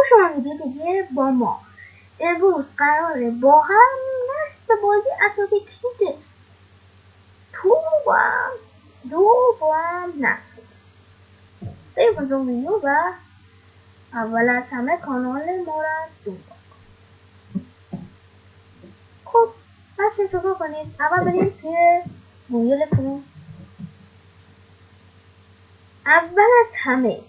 خوش آمدید دیگه با ما. امروز قراره با هم نصف بازی اساسی کلیده دو با هم نصف بریم بزرگ ویدیو و اول از همه کانال ما را دنبال. خب بچه چکار کنید؟ اول بریم توی گوگلتون. اول از همه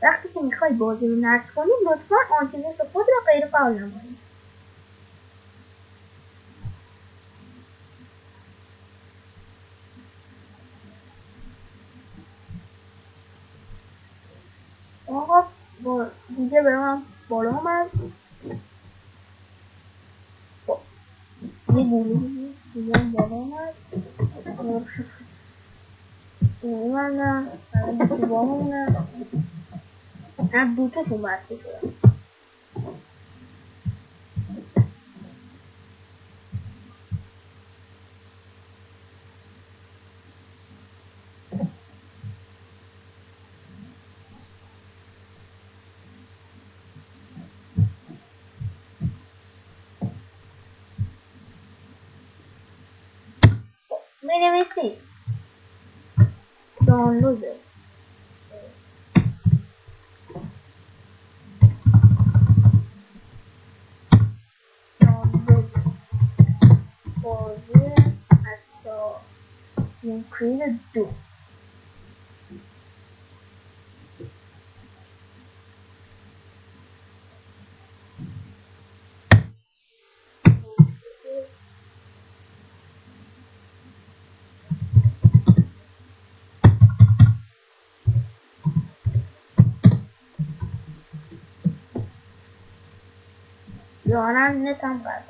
وقتی که میخوای بازی رو نصب کنید لطفا آنتیویروس خود را غیر فعال نمایید. آقا دیگه برام بالا آمد. یه گلوی دیگه بالا آمد. من نه تو بالا نه از دوتاشون بسته شدم. می‌نویسید دانلود بازی اساسین کرید 2. یانم نتم قد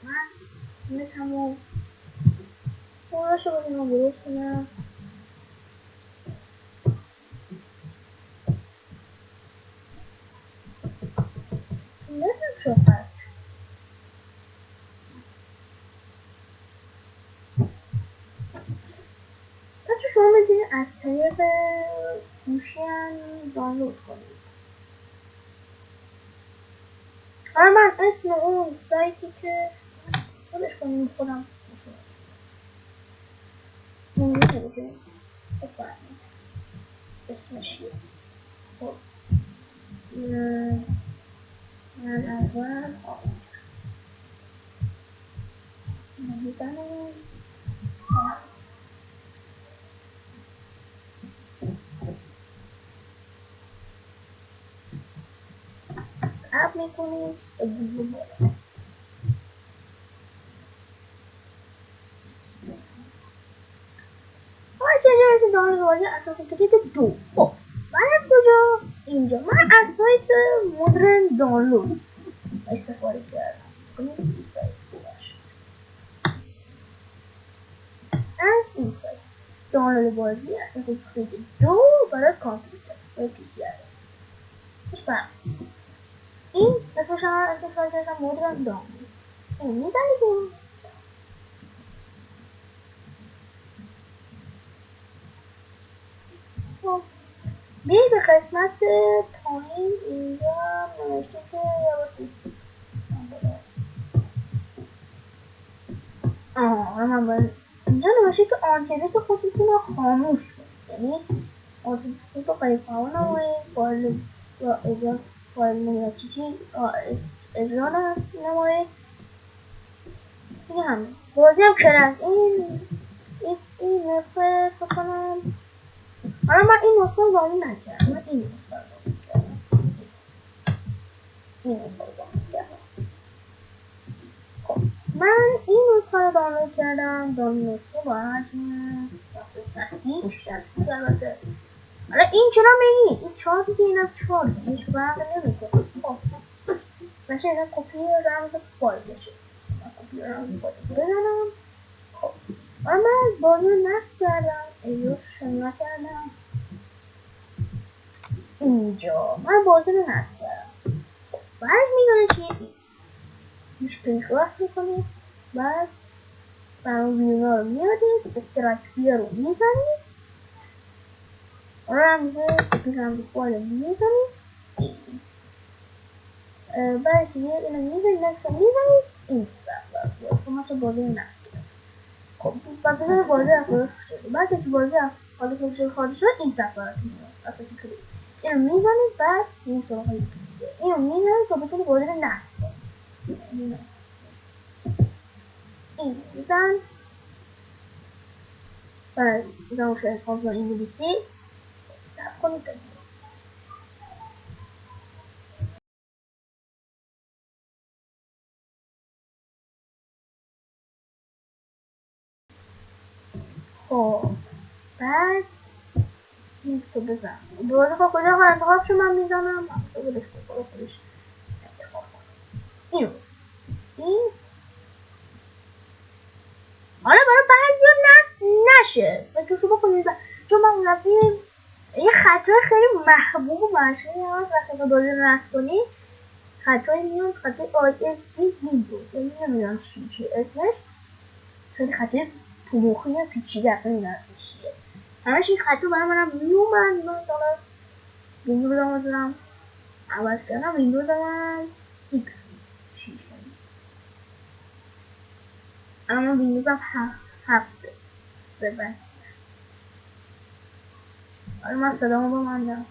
من نتمو پولاشو بدیم و درست کنم. نتم شد بچه شما میتونید از طریق گوشیان دانلود کنید. حالا من اسم اون سایتی که خودش کنیم خودم نمیتونید بفرمید اسمش چیه. خب من اول میزنم اپ میکنیم گوگل بالا. چجوری دانلود بازی اساسی کرید 2. خب من از کجا؟ اینجا من از سایت مدرن دانلود استفاده کردم. این سایت باشه. از این سایت دانلود بازی اساسی کرید 2 برای کامپیوتر و پیسی هست. این اسمش هم مدرن دانلود. این میزنید خب بیایی به قسمت پایین اینجا نوشته که من باید اینجا نوشته که آنتیویروس خودتون رو خاموش کنید. یعنی آنتیویروس رو غیر فعال نمایید. فایل نمیدونم اجرا نمایید. دیگه همین بازی هم کرد. این نسخه فکر کنم حالا من این نسخه رو بازی نکردم. من این نسخه رو بازی کردم. خب من این نسخه رو دانلود کردم. دانلود نسخه با حجم 60 البته. حالا این چرا میگی؟ این 4 دیگه اینم 4 دیگه هیچ فرق نمیکنه. خب باشه اینا کپی رمز فایل بشه. من کپی رمز فایل بزنم. خب من بازی رو نصب کردم. ایوش شنگاه کردم. اینجا من بازی رو نصب کردم. بعد میدونه چی؟ میش پیش راست میکنید. بعد برای ویونا رو میارید، استرایک بیا رو میزنید، رمزه پیرم رو بالا میزنید، بعد یه اینو میزنید، نکس رو میزنید، این سفر باید کمک بازی نست. خب بعد بزن بازی افراد شده، بعد که بازی افراد خارج شد این سفر رو میزنید، اصلا که کنید اینو میزنید، بعد این سراغ اینو میزنید تا بتونید بازی رو نست کنید. این میزن بعد میزن شاید خواهد انگلیسی سب کنید. خب بعد میکسو بزن دوباره با کجا ها انتخاب شو من میزنم تو بودش با خودش انتخاب کن این حالا برای بعضی نشه فکرشو بکنید چون من اون دفعه یه خطای خیلی محبوب و مشهوری هست وقتی که بازی رو نصب کنی خطای میاد خطای ISD بود یعنی نمیدونم چی اسمش خیلی خطای طبوخی پیچیده اصلا این اسمش چیه همش این خطا برای منم میومد من دارم ویندوز هم دارم عوض کردم ویندوز هم 6 الان ویندوز هم 7 7 آره من صدامو ببندم